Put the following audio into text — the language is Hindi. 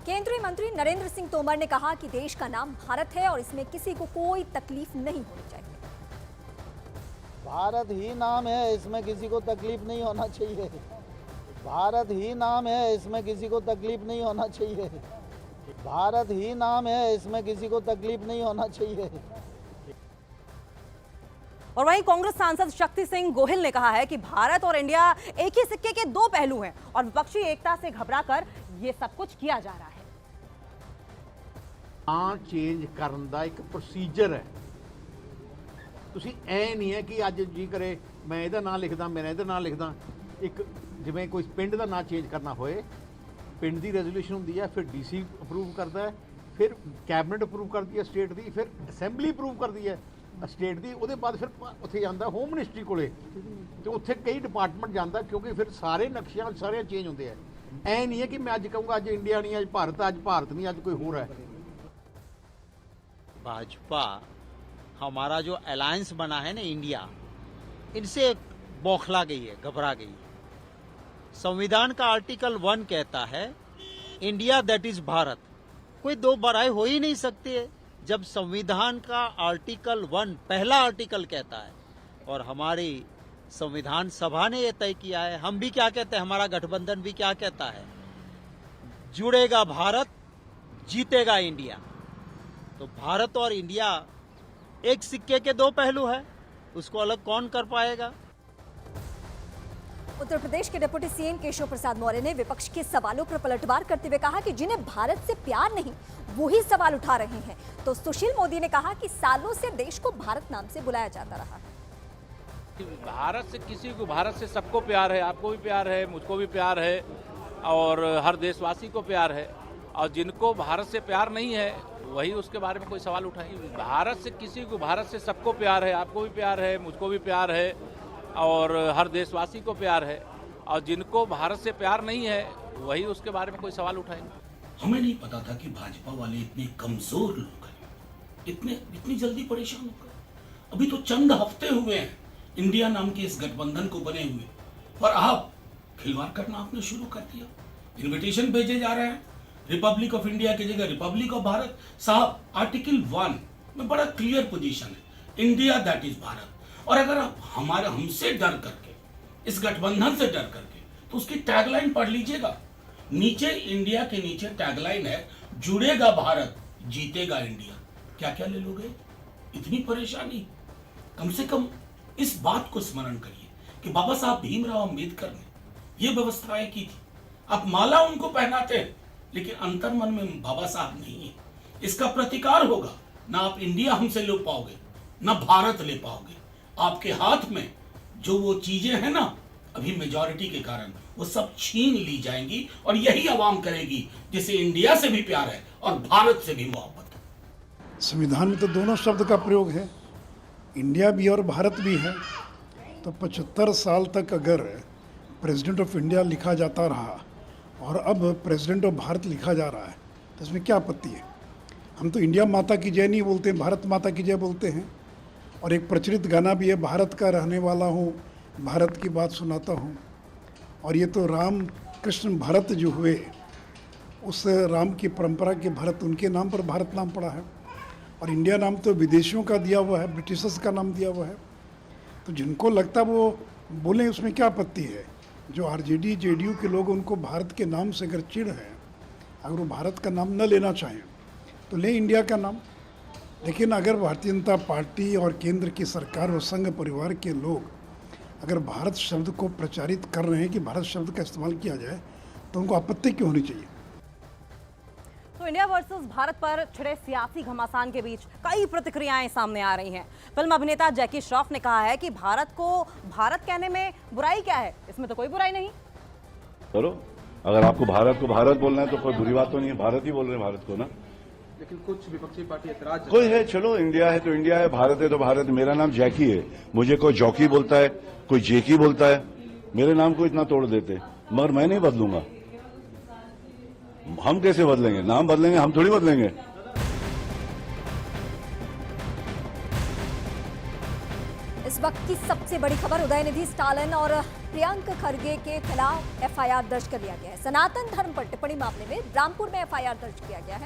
केंद्रीय मंत्री नरेंद्र सिंह तोमर ने कहा कि देश का नाम भारत है और इसमें किसी को कोई तकलीफ नहीं होनी चाहिए। भारत ही नाम है, इसमें किसी को तकलीफ नहीं होना चाहिए। भारत ही नाम है, इसमें किसी को तकलीफ नहीं होना चाहिए। भारत ही नाम है, इसमें किसी को तकलीफ नहीं होना चाहिए। और वहीं कांग्रेस सांसद शक्ति सिंह गोहिल ने कहा है कि भारत और इंडिया एक ही सिक्के के दो पहलू हैं और विपक्षी एकता से घबराकर ये सब कुछ किया जा रहा है। चेंज ਕਰਨ ਦਾ ਇੱਕ ਪ੍ਰੋਸੀਜਰ ਹੈ। ਤੁਸੀਂ ਐ ਨਹੀਂ ਹੈ ਕਿ ਅੱਜ ਜੀ ਕਰੇ ਮੈਂ ਇਹਦਾ ਨਾਮ ਲਿਖਦਾ ਮੈਂ ਇਹਦਾ ਨਾਮ ਲਿਖਦਾ। ਇੱਕ ਜਿਵੇਂ ਕੋਈ ਪਿੰਡ ਦਾ ਨਾਮ ਚੇਂਜ ਕਰਨਾ ਹੋਏ ਪਿੰਡ ਦੀ ਰੈਜ਼ੋਲੂਸ਼ਨ ਹੁੰਦੀ ਹੈ, ਫਿਰ ਡੀਸੀ ਅਪਰੂਵ ਕਰਦਾ ਹੈ, ਫਿਰ ਕੈਬਨਿਟ ਅਪਰੂਵ ਕਰਦੀ ਹੈ ਸਟੇਟ ਦੀ, ਫਿਰ ਅਸੈਂਬਲੀ ਅਪਰੂਵ ਕਰਦੀ ਹੈ ਸਟੇਟ ਦੀ, ਉਹਦੇ ਬਾਅਦ ਫਿਰ ਉੱਥੇ ਜਾਂਦਾ ਹੋਮ ਮਿਨਿਸਟਰੀ ਕੋਲੇ ਤੇ ਉੱਥੇ ਕਈ ਡਿਪਾਰਟਮੈਂਟ ਜਾਂਦਾ ਕਿਉਂਕਿ ਫਿਰ ਸਾਰੇ ਨਕਸ਼ਿਆਂ ਸਾਰੇ ਚੇਂਜ ਹੁੰਦੇ ਆ। ਐ ਨਹੀਂ ਹੈ ਕਿ ਮੈਂ ਅੱਜ ਕਹੂੰਗਾ ਅੱਜ ਇੰਡੀਆ ਨਹੀਂ ਅੱਜ ਭਾਰਤ नहीं ਅੱਜ कोई ਹੋਰ है। भाजपा हमारा जो अलायंस बना है ना इंडिया, इनसे बौखला गई है, घबरा गई है। संविधान का आर्टिकल 1 कहता है इंडिया दैट इज भारत। कोई दो बराए हो ही नहीं सकती है जब संविधान का आर्टिकल 1 पहला आर्टिकल कहता है और हमारी संविधान सभा ने यह तय किया है। हम भी क्या कहते हैं, हमारा गठबंधन भी क्या कहता है, जुड़ेगा भारत जीतेगा इंडिया। तो भारत और इंडिया एक सिक्के के दो पहलू है, उसको अलग कौन कर पाएगा। उत्तर प्रदेश के डिप्टी सीएम केशव प्रसाद मौर्य ने विपक्ष के सवालों पर पलटवार करते हुए कहा कि जिन्हें भारत से प्यार नहीं वो ही सवाल उठा रहे हैं। तो सुशील मोदी ने कहा कि सालों से देश को भारत नाम से बुलाया जाता रहा है। भारत से किसी को, भारत से सबको प्यार है, आपको भी प्यार है, मुझको भी प्यार है और हर देशवासी को प्यार है। और जिनको भारत से प्यार नहीं है वही उसके बारे में कोई सवाल उठाए। भारत से किसी को, भारत से सबको प्यार है, आपको भी प्यार है, मुझको भी प्यार है और हर देशवासी को प्यार है। और जिनको भारत से प्यार नहीं है वही उसके बारे में कोई सवाल उठाएंगे। हमें नहीं पता था कि भाजपा वाले इतने कमजोर लोग हैं, इतनी जल्दी परेशान हो गए। अभी तो चंद हफ्ते हुए हैं इंडिया नाम के इस गठबंधन को बने हुए, और आप खिलवाड़ करना आपने शुरू कर दिया। इनविटेशन भेजे जा रहे हैं रिपब्लिक ऑफ इंडिया की जगह रिपब्लिक ऑफ भारत। साहब, आर्टिकल 1 में बड़ा क्लियर पोजीशन है, इंडिया दैट इज भारत। और अगर आप हमसे डर करके, इस गठबंधन से डर करके, तो उसकी टैगलाइन पढ़ लीजिएगा। नीचे इंडिया के नीचे टैगलाइन है, जुड़ेगा भारत जीतेगा इंडिया। क्या क्या ले लोगे, इतनी परेशानी। कम से कम इस बात को स्मरण करिए कि बाबा साहब भीमराव अंबेडकर ने ये व्यवस्थाएं की थी। आप माला उनको पहनाते हैं लेकिन अंतर्मन में बाबा साहब नहीं है। इसका प्रतिकार होगा, ना आप इंडिया हमसे ले पाओगे ना भारत ले पाओगे। आपके हाथ में जो वो चीजें हैं ना, अभी मेजॉरिटी के कारण वो सब छीन ली जाएंगी और यही आवाम करेगी जिसे इंडिया से भी प्यार है और भारत से भी मोहब्बत है। संविधान में तो दोनों शब्द का प्रयोग है, इंडिया भी और भारत भी है। तो 75 साल तक अगर प्रेसिडेंट ऑफ इंडिया लिखा जाता रहा और अब प्रेसिडेंट ऑफ भारत लिखा जा रहा है तो इसमें क्या आपत्ति है। हम तो इंडिया माता की जय नहीं बोलते, भारत माता की जय बोलते हैं। और एक प्रचलित गाना भी है, भारत का रहने वाला हूँ, भारत की बात सुनाता हूँ। और ये तो राम कृष्ण भरत जो हुए, उस राम की परंपरा के भरत, उनके नाम पर भारत नाम पड़ा है। और इंडिया नाम तो विदेशियों का दिया हुआ है, ब्रिटिशर्स का नाम दिया हुआ है। तो जिनको लगता वो बोलें, उसमें क्या आपत्ति है। जो आरजेडी जेडीयू के लोग, उनको भारत के नाम से अगर चिढ़ है, अगर वो भारत का नाम न लेना चाहें तो ले इंडिया का नाम। लेकिन अगर भारतीय जनता पार्टी और केंद्र की सरकार और संघ परिवार के लोग अगर भारत शब्द को प्रचारित कर रहे हैं कि भारत शब्द का इस्तेमाल किया जाए, तो उनको आपत्ति क्यों होनी चाहिए। तो इंडिया वर्सेस भारत पर छिड़े सियासी घमासान के बीच कई प्रतिक्रियाएं सामने आ रही हैं। फिल्म अभिनेता जैकी श्रॉफ ने कहा है कि भारत को भारत कहने में बुराई क्या है, इसमें तो कोई बुराई नहीं। करो, अगर आपको भारत को भारत बोलना है तो कोई बुरी बात तो नहीं है, भारत ही बोल रहे हैं भारत को ना। लेकिन कुछ विपक्षी पार्टी ऐतराज कोई है, चलो इंडिया है तो इंडिया है, भारत है तो भारत। मेरा नाम जैकी है, मुझे कोई जॉकी बोलता है, कोई जेकी बोलता है, मेरे नाम को इतना तोड़ देते, मगर मैं नहीं बदलूंगा। हम कैसे बदलेंगे, नाम बदलेंगे, हम थोड़ी बदलेंगे। इस वक्त की सबसे बड़ी खबर, उदयनिधि स्टालिन और प्रियंक खरगे के खिलाफ एफआईआर दर्ज कर लिया गया है। सनातन धर्म पर टिप्पणी मामले में रामपुर में एफआईआर दर्ज किया गया है।